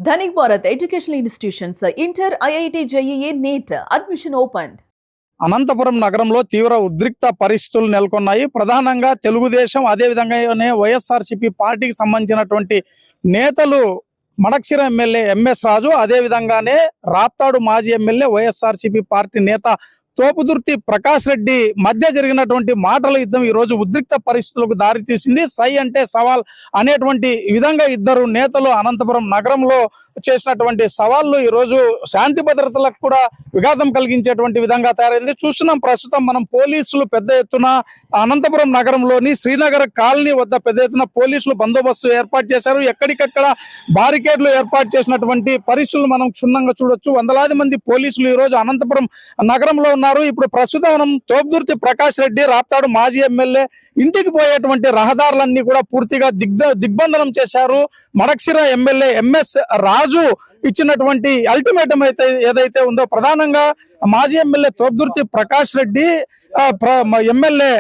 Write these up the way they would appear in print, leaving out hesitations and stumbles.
Dhanik Bharat Educational Institutions, Inter, IIT, JEE, NEET, admission opened. Anantapuram నగరంలో తీవ్ర ఉద్రిక్త పరిస్థితులు నెలకొన్నాయి. ప్రధానంగా తెలుగుదేశం అదేవిధంగానే వైఎస్ఆర్సీపీ పార్టీకి సంబంధించినటువంటి నేతలు మడక్సిర ఎమ్మెల్యే ఎంఎస్ రాజు అదేవిధంగానే రాప్తాడు మాజీ ఎమ్మెల్యే వైఎస్ఆర్సీపీ పార్టీ నేత తోపుదుర్తి ప్రకాష్ రెడ్డి మధ్య జరిగినటువంటి మాటల యుద్ధం ఈ రోజు ఉద్రిక్త పరిస్థితులకు దారితీసింది. సై అంటే సవాల్ అనేటువంటి విధంగా ఇద్దరు నేతలు అనంతపురం నగరంలో చేసినటువంటి సవాళ్లు ఈ రోజు శాంతి భద్రతలకు కూడా విఘాతం కలిగించేటువంటి విధంగా తయారైంది. చూస్తున్నాం ప్రస్తుతం మనం పోలీసులు పెద్ద ఎత్తున అనంతపురం నగరంలోని శ్రీనగర్ కాలనీ వద్ద పెద్ద ఎత్తున పోలీసులు బందోబస్తు ఏర్పాటు చేశారు. ఎక్కడికక్కడ బారికేడ్లు ఏర్పాటు చేసినటువంటి పరిస్థితులు మనం క్షుణ్ణంగా చూడొచ్చు. వందలాది మంది పోలీసులు ఈ రోజు అనంతపురం నగరంలో ఉన్నారు. ఇప్పుడు ప్రస్తుతం మనం తోపుదుర్తి ప్రకాష్ రెడ్డి రాప్తాడు మాజీ ఎమ్మెల్యే ఇంటికి పోయేటువంటి రహదారులన్నీ కూడా పూర్తిగా దిగ్బంధనం చేశారు. మడక్సిర ఎమ్మెల్యే ఎంఎస్ రాజు ఇచ్చినటువంటి అల్టిమేటం అయితే ఏదైతే ఉందో ప్రధానంగా మాజీ MLA Topudurthi Prakash Reddy MLA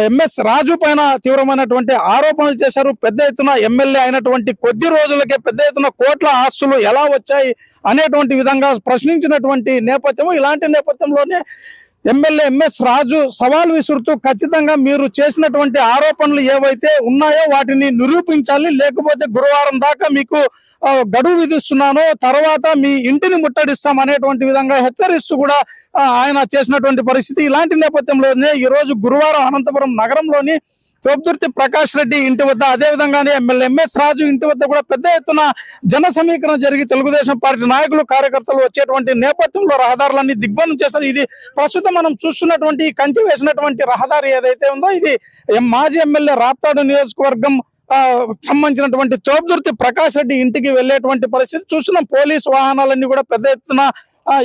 MS Raju పైన తీవ్రమైనటువంటి ఆరోపణలు చేశారు. పెద్ద ఎత్తున ఎమ్మెల్యే అయినటువంటి కొద్ది రోజులకే పెద్ద ఎత్తున కోట్ల ఆస్తులు ఎలా వచ్చాయి అనేటువంటి విధంగా ప్రశ్నించినటువంటి నేపథ్యం. ఇలాంటి నేపథ్యంలోనే ఎమ్మెల్యే ఎంఎస్ రాజు సవాల్ విసురుతూ ఖచ్చితంగా మీరు చేసినటువంటి ఆరోపణలు ఏవైతే ఉన్నాయో వాటిని నిరూపించాలి, లేకపోతే గురువారం దాకా మీకు గడువు విధిస్తున్నాను, తర్వాత మీ ఇంటిని ముట్టడిస్తాం అనేటువంటి విధంగా హెచ్చరిస్తూ కూడా ఆయన చేసినటువంటి పరిస్థితి. ఇలాంటి నేపథ్యంలోనే ఈ రోజు గురువారం అనంతపురం నగరంలోని తోపుదుర్తి ప్రకాష్ రెడ్డి ఇంటి వద్ద అదేవిధంగానే ఎమ్మెల్యే ఎంఎస్ రాజు ఇంటి వద్ద కూడా పెద్ద ఎత్తున జన సమీకరణ జరిగి తెలుగుదేశం పార్టీ నాయకులు కార్యకర్తలు వచ్చేటువంటి నేపథ్యంలో రహదారులన్నీ దిగ్బంధం చేస్తారు. ఇది ప్రస్తుతం మనం చూస్తున్నటువంటి కంచి వేసినటువంటి రహదారి ఏదైతే ఉందో ఇది మాజీ ఎమ్మెల్యే రాప్తాడు నియోజకవర్గం సంబంధించినటువంటి తోపుదుర్తి ప్రకాష్ రెడ్డి ఇంటికి వెళ్లేటువంటి పరిస్థితి చూస్తున్నాం. పోలీసు వాహనాలన్నీ కూడా పెద్ద ఎత్తున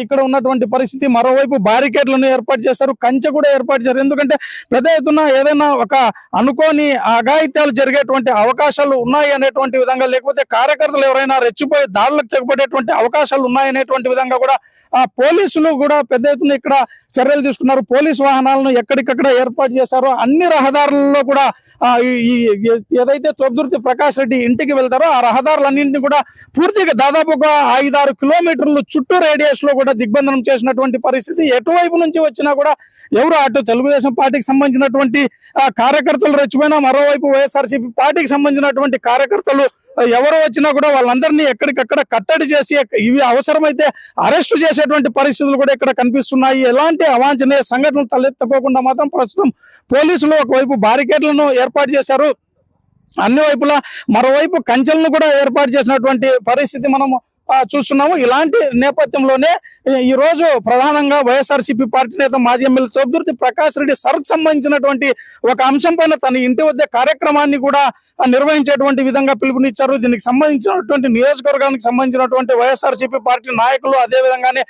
ఇక్కడ ఉన్నటువంటి పరిస్థితి. మరోవైపు బారికేడ్లను ఏర్పాటు చేశారు, కంచె కూడా ఏర్పాటు చేశారు. ఎందుకంటే పెద్ద ఎత్తున ఏదైనా ఒక అనుకోని అఘాయిత్యాలు జరిగేటువంటి అవకాశాలు ఉన్నాయి అనేటువంటి విధంగా, లేకపోతే కార్యకర్తలు ఎవరైనా రెచ్చిపోయి దాడులకు తెగబడేటువంటి అవకాశాలు ఉన్నాయనేటువంటి విధంగా కూడా పోలీసులు కూడా పెద్ద ఎత్తున ఇక్కడ చర్యలు తీసుకున్నారు. పోలీసు వాహనాలను ఎక్కడికక్కడ ఏర్పాటు చేశారు. అన్ని రహదారులలో కూడా ఏదైతే తోపుదుర్తి ప్రకాష్ రెడ్డి ఇంటికి వెళ్తారో ఆ రహదారులన్నింటినీ కూడా పూర్తిగా దాదాపుగా 5-6 కిలోమీటర్లు చుట్టూ రేడియస్ లో కూడా దిగ్బంధనం చేసినటువంటి పరిస్థితి. ఎటువైపు నుంచి వచ్చినా కూడా ఎవరు అటు తెలుగుదేశం పార్టీకి సంబంధించినటువంటి కార్యకర్తలు రెచ్చిపోయినా, మరోవైపు వైఎస్ఆర్సీపీ పార్టీకి సంబంధించినటువంటి కార్యకర్తలు ఎవరు వచ్చినా కూడా వాళ్ళందరినీ ఎక్కడికక్కడ కట్టడి చేసి ఇవి అవసరమైతే అరెస్టు చేసేటువంటి పరిస్థితులు కూడా ఇక్కడ కనిపిస్తున్నాయి. ఎలాంటి అవాంఛనీయ సంఘటనలు తలెత్తకోకుండా మాత్రం ప్రస్తుతం పోలీసులు ఒకవైపు బారికేడ్లను ఏర్పాటు చేశారు, అన్ని వైపులా మరోవైపు కంచెలను కూడా ఏర్పాటు చేసినటువంటి పరిస్థితి మనము చూస్తున్నాము. ఇలాంటి నేపథ్యంలోనే ఈ రోజు ప్రధానంగా వైఎస్ఆర్సీపీ పార్టీ నేత మాజీ ఎమ్మెల్యే తోపుదుర్తి ప్రకాష్ రెడ్డి సరుకు సంబంధించినటువంటి ఒక అంశం పైన తన ఇంటి వద్ద కార్యక్రమాన్ని కూడా నిర్వహించేటువంటి విధంగా పిలుపునిచ్చారు. దీనికి సంబంధించినటువంటి నియోజకవర్గానికి సంబంధించినటువంటి వైఎస్ఆర్సీపీ పార్టీ నాయకులు అదేవిధంగానే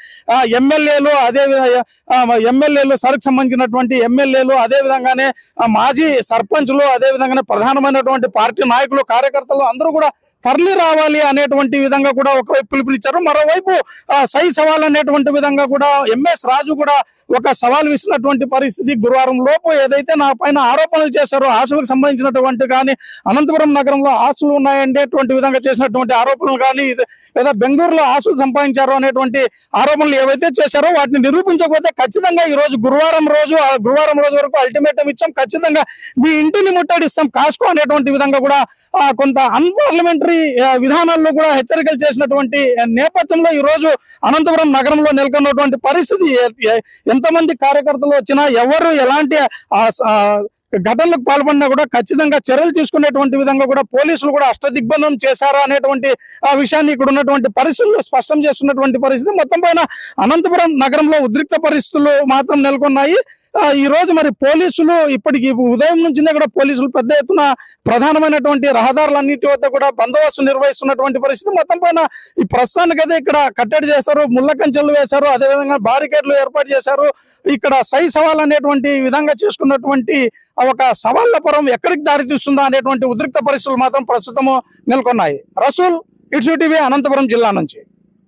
ఎమ్మెల్యేలు సరుకు సంబంధించినటువంటి ఎమ్మెల్యేలు అదేవిధంగానే మాజీ సర్పంచులు అదేవిధంగానే ప్రధానమైనటువంటి పార్టీ నాయకులు కార్యకర్తలు అందరూ కూడా తరలి రావాలి అనేటువంటి విధంగా కూడా ఒకవైపు పిలుపునిచ్చారు. మరోవైపు సై సవాల్ అనేటువంటి విధంగా కూడా ఎంఎస్ రాజు కూడా ఒక సవాల్ విసినటువంటి పరిస్థితి. గురువారం లోపు ఏదైతే నా పైన ఆరోపణలు చేశారో ఆస్తులకు సంబంధించినటువంటి కానీ అనంతపురం నగరంలో ఆస్తులు ఉన్నాయనేటువంటి విధంగా చేసినటువంటి ఆరోపణలు కానీ లేదా బెంగళూరులో ఆస్తులు సంపాదించారు అనేటువంటి ఆరోపణలు ఏవైతే చేశారో వాటిని నిరూపించకపోతే ఖచ్చితంగా ఈ రోజు గురువారం రోజు వరకు అల్టిమేటం ఇచ్చాం, ఖచ్చితంగా మీ ఇంటిని ముట్టడిస్తాం కాసుకో అనేటువంటి విధంగా కూడా కొంత అన్పార్లమెంటరీ విధానాల్లో కూడా హెచ్చరికలు చేసినటువంటి నేపథ్యంలో ఈ రోజు అనంతపురం నగరంలో నెలకొన్నటువంటి పరిస్థితి. ఎంతమంది కార్యకర్తలు వచ్చినా ఎవరు ఎలాంటి ఘటనలకు పాల్పడినా కూడా ఖచ్చితంగా చర్యలు తీసుకునేటువంటి విధంగా కూడా పోలీసులు కూడా అష్టదిగ్బంధనం చేశారా అనేటువంటి విషయాన్ని ఇక్కడ ఉన్నటువంటి పరిస్థితులు స్పష్టం చేస్తున్నటువంటి పరిస్థితి. మొత్తం పైన అనంతపురం నగరంలో ఉద్రిక్త పరిస్థితులు మాత్రం నెలకొన్నాయి. ఈ రోజు మరి పోలీసులు ఇప్పటికి ఉదయం నుంచినే కూడా పోలీసులు పెద్ద ఎత్తున ప్రధానమైనటువంటి రహదారులన్నిటి వద్ద కూడా బందోబస్తు నిర్వహిస్తున్నటువంటి పరిస్థితి. మొత్తం పైన ఈ ప్రస్తుతానికైతే ఇక్కడ కట్టడి చేశారు, ముళ్ళ కంచెలు వేశారు, అదేవిధంగా బారికేడ్లు ఏర్పాటు చేశారు. ఇక్కడ సై సవాల్ అనేటువంటి విధంగా చేసుకున్నటువంటి ఒక సవాళ్ల పరం ఎక్కడికి దారితీస్తుందా అనేటువంటి ఉద్రిక్త పరిస్థితులు మాత్రం ప్రస్తుతము నెలకొన్నాయి. రసూల్, ఇట్స్ టీవీ, అనంతపురం జిల్లా నుంచి.